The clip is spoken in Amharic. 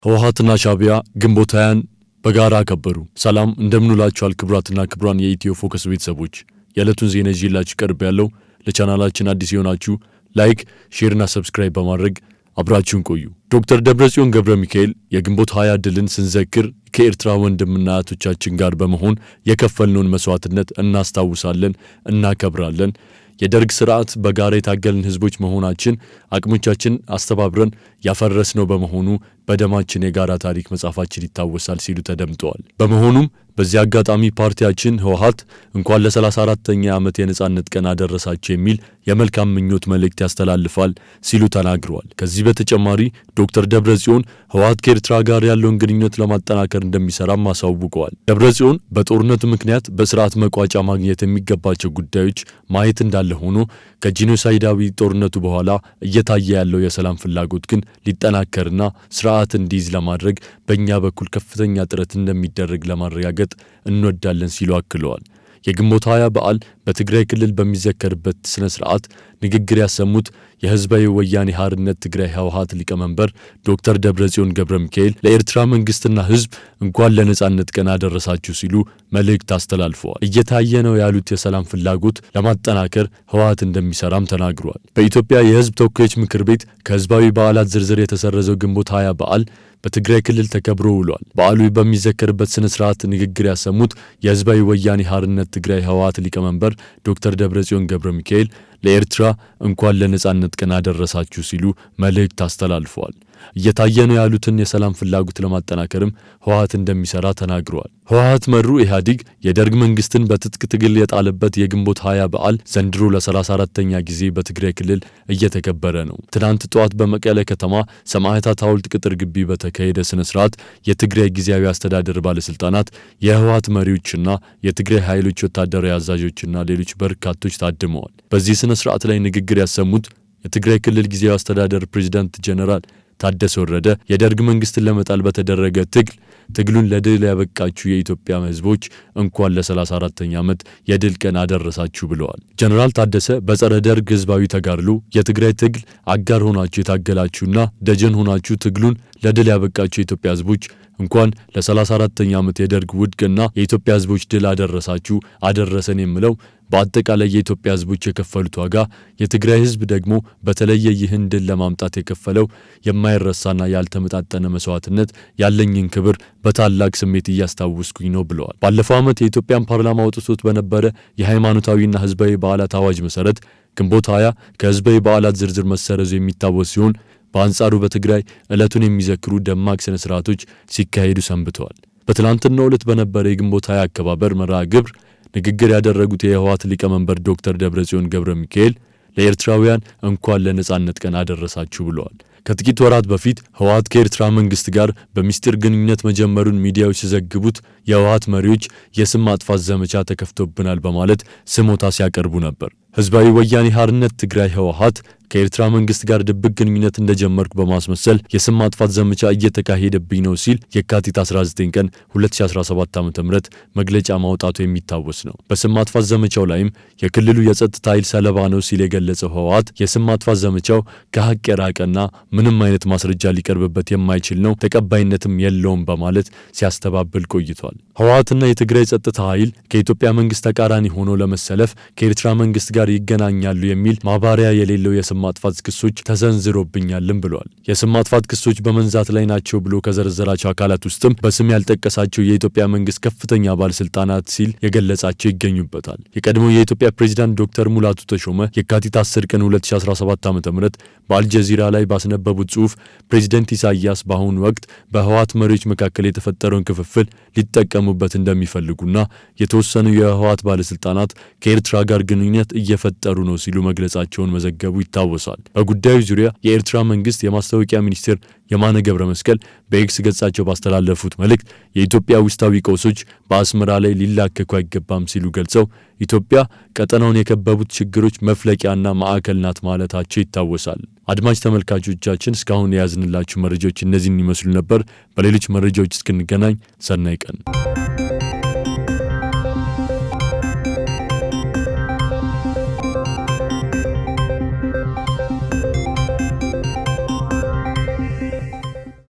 ህወሓትና ሻዕቢያ ግንቦት 20ን በጋራ አከበሩ። ሰላም እንደምንላችኋል ክቡራትና ክቡራን የኢትዮ ፎከስ ቤተሰቦች፣ የዕለቱን ዜና ይዤላችሁ ቀርብ ያለው። ለቻናላችን አዲስ የሆናችሁ ላይክ፣ ሼርና ሰብስክራይብ በማድረግ አብራችሁን ቆዩ። ዶክተር ደብረጽዮን ገብረ ሚካኤል የግንቦት 20 ድልን ስንዘክር ከኤርትራ ወንድምና እህቶቻችን ጋር በመሆን የከፈልነውን መስዋዕትነት እናስታውሳለን፣ እናከብራለን። የደርግ ስርዓት በጋራ የታገልን ህዝቦች መሆናችን አቅሞቻችን አስተባብረን ያፈረስነው በመሆኑ በደማችን የጋራ ታሪክ መጻፋችን ይታወሳል ሲሉ ተደምጠዋል። በመሆኑም በዚህ አጋጣሚ ፓርቲያችን ህወሓት እንኳን ለ34ኛ ዓመት የነጻነት ቀን አደረሳችሁ የሚል የመልካም ምኞት መልእክት ያስተላልፋል ሲሉ ተናግረዋል። ከዚህ በተጨማሪ ዶክተር ደብረጽዮን ህወሓት ከኤርትራ ጋር ያለውን ግንኙነት ለማጠናከር እንደሚሰራም አሳውቀዋል። ደብረጽዮን በጦርነቱ ምክንያት በስርዓት መቋጫ ማግኘት የሚገባቸው ጉዳዮች ማየት እንዳለ ሆኖ ከጂኖሳይዳዊ ጦርነቱ በኋላ እየታየ ያለው የሰላም ፍላጎት ግን ሊጠናከርና ስርዓት እንዲይዝ ለማድረግ በእኛ በኩል ከፍተኛ ጥረት እንደሚደረግ ለማረጋገጥ እንወዳለን ሲሉ አክለዋል። የግንቦት 20 በዓል በትግራይ ክልል በሚዘከርበት ስነ ስርዓት ንግግር ያሰሙት የህዝባዊ ወያኔ ሓርነት ትግራይ ህወሓት ሊቀመንበር ዶክተር ደብረጽዮን ገብረ ሚካኤል ለኤርትራ መንግስትና ህዝብ እንኳን ለነጻነት ቀን አደረሳችሁ ሲሉ መልእክት አስተላልፈዋል። እየታየ ነው ያሉት የሰላም ፍላጎት ለማጠናከር ህወሓት እንደሚሰራም ተናግረዋል። በኢትዮጵያ የህዝብ ተወካዮች ምክር ቤት ከህዝባዊ በዓላት ዝርዝር የተሰረዘው ግንቦት 20 በዓል በትግራይ ክልል ተከብሮ ውሏል። በዓሉ በሚዘከርበት ስነ ስርዓት ንግግር ያሰሙት የህዝባዊ ወያኔ ሓርነት ትግራይ ህወሓት ሊቀመንበር ዶክተር ደብረጽዮን ገብረ ሚካኤል ለኤርትራ እንኳን ለነጻነት ቀን አደረሳችሁ ሲሉ መልእክት አስተላልፈዋል። እየታየ ነው ያሉትን የሰላም ፍላጎት ለማጠናከርም ህወሓት እንደሚሰራ ተናግረዋል። ህወሓት መሩ ኢህአዴግ የደርግ መንግስትን በትጥቅ ትግል የጣለበት የግንቦት 20 በዓል ዘንድሮ ለ34ኛ ጊዜ በትግራይ ክልል እየተከበረ ነው። ትናንት ጠዋት በመቀለ ከተማ ሰማዕታት ሐውልት ቅጥር ግቢ በተካሄደ ስነ ስርዓት የትግራይ ጊዜያዊ አስተዳደር ባለስልጣናት፣ የህወሓት መሪዎችና የትግራይ ኃይሎች ወታደራዊ አዛዦችና ሌሎች በርካቶች ታድመዋል። በዚህ ስነ ስርዓት ላይ ንግግር ያሰሙት የትግራይ ክልል ጊዜያዊ አስተዳደር ፕሬዝዳንት ጀነራል ታደሰ ወረደ የደርግ መንግስትን ለመጣል በተደረገ ትግሉን ለድል ያበቃችሁ የኢትዮጵያ ህዝቦች እንኳን ለ34ኛ ዓመት የድል ቀን አደረሳችሁ ብለዋል። ጀነራል ታደሰ በጸረ ደርግ ህዝባዊ ተጋድሎ የትግራይ ትግል አጋር ሆናችሁ የታገላችሁና ደጀን ሆናችሁ ትግሉን ለድል ያበቃችሁ የኢትዮጵያ ህዝቦች እንኳን ለ34ኛ ዓመት የደርግ ውድቅና የኢትዮጵያ ህዝቦች ድል አደረሳችሁ አደረሰን የምለው በአጠቃላይ የኢትዮጵያ ህዝቦች የከፈሉት ዋጋ የትግራይ ህዝብ ደግሞ በተለየ ይህን ድል ለማምጣት የከፈለው የማይረሳና ያልተመጣጠነ መስዋዕትነት ያለኝን ክብር በታላቅ ስሜት እያስታወስኩኝ ነው ብለዋል። ባለፈው ዓመት የኢትዮጵያን ፓርላማ አውጥቶት በነበረ የሃይማኖታዊና ህዝባዊ በዓላት አዋጅ መሰረት ግንቦት 20 ከህዝባዊ በዓላት ዝርዝር መሰረዙ የሚታወስ ሲሆን በአንጻሩ በትግራይ ዕለቱን የሚዘክሩ ደማቅ ስነ ስርዓቶች ሲካሄዱ ሰንብተዋል። በትላንትናው ዕለት በነበረ የግንቦት 20 አከባበር መርሃ ግብር ንግግር ያደረጉት የህወሓት ሊቀመንበር ዶክተር ደብረጽዮን ገብረ ሚካኤል ለኤርትራውያን እንኳን ለነጻነት ቀን አደረሳችሁ ብለዋል። ከጥቂት ወራት በፊት ህወሓት ከኤርትራ መንግስት ጋር በሚስጥር ግንኙነት መጀመሩን ሚዲያዎች ሲዘግቡት የህወሓት መሪዎች የስም ማጥፋት ዘመቻ ተከፍቶብናል በማለት ስሞታ ሲያቀርቡ ነበር። ህዝባዊ ወያኔ ሓርነት ትግራይ ህወሓት ከኤርትራ መንግስት ጋር ድብቅ ግንኙነት እንደጀመርኩ በማስመሰል የስም ማጥፋት ዘመቻ እየተካሄደብኝ ነው ሲል የካቲት 19 ቀን 2017 ዓ.ም መግለጫ ማውጣቱ የሚታወስ ነው። በስም ማጥፋት ዘመቻው ላይም የክልሉ የጸጥታ ኃይል ሰለባ ነው ሲል የገለጸው ህወሓት የስም ማጥፋት ዘመቻው ከሐቅ የራቀና ምንም አይነት ማስረጃ ሊቀርብበት የማይችል ነው፣ ተቀባይነትም የለውም በማለት ሲያስተባብል ቆይቷል። ህወሓትና የትግራይ ጸጥታ ኃይል ከኢትዮጵያ መንግስት ተቃራኒ ሆኖ ለመሰለፍ ከኤርትራ መንግስት ጋር ይገናኛሉ የሚል ማባሪያ የሌለው የስም ማጥፋት ክሶች ተሰንዝሮብኛልም ብሏል። የስም ማጥፋት ክሶች በመንዛት ላይ ናቸው ብሎ ከዘረዘራቸው አካላት ውስጥም በስም ያልጠቀሳቸው የኢትዮጵያ መንግስት ከፍተኛ ባለስልጣናት ሲል የገለጻቸው ይገኙበታል። የቀድሞው የኢትዮጵያ ፕሬዝዳንት ዶክተር ሙላቱ ተሾመ የካቲት 10 ቀን 2017 ዓ.ም በአልጀዚራ ላይ ባስነበቡት ጽሑፍ ፕሬዝዳንት ኢሳያስ በአሁኑ ወቅት በህወሓት መሪዎች መካከል የተፈጠረውን ክፍፍል ሊጠቀሙበት እንደሚፈልጉና የተወሰኑ የህወሓት ባለስልጣናት ከኤርትራ ጋር ግንኙነት እየፈጠሩ ነው ሲሉ መግለጻቸውን መዘገቡ ይታወሳል። በጉዳዩ ዙሪያ የኤርትራ መንግስት የማስታወቂያ ሚኒስቴር የማነ ገብረ መስቀል በኤክስ ገጻቸው ባስተላለፉት መልእክት የኢትዮጵያ ውስጣዊ ቀውሶች በአስመራ ላይ ሊላከኩ አይገባም ሲሉ ገልጸው ኢትዮጵያ ቀጠናውን የከበቡት ችግሮች መፍለቂያና ማዕከል ናት ማለታቸው ይታወሳል። አድማጭ ተመልካቾቻችን እስካሁን የያዝንላችሁ መረጃዎች እነዚህን ይመስሉ ነበር። በሌሎች መረጃዎች እስክንገናኝ ሰናይ ቀን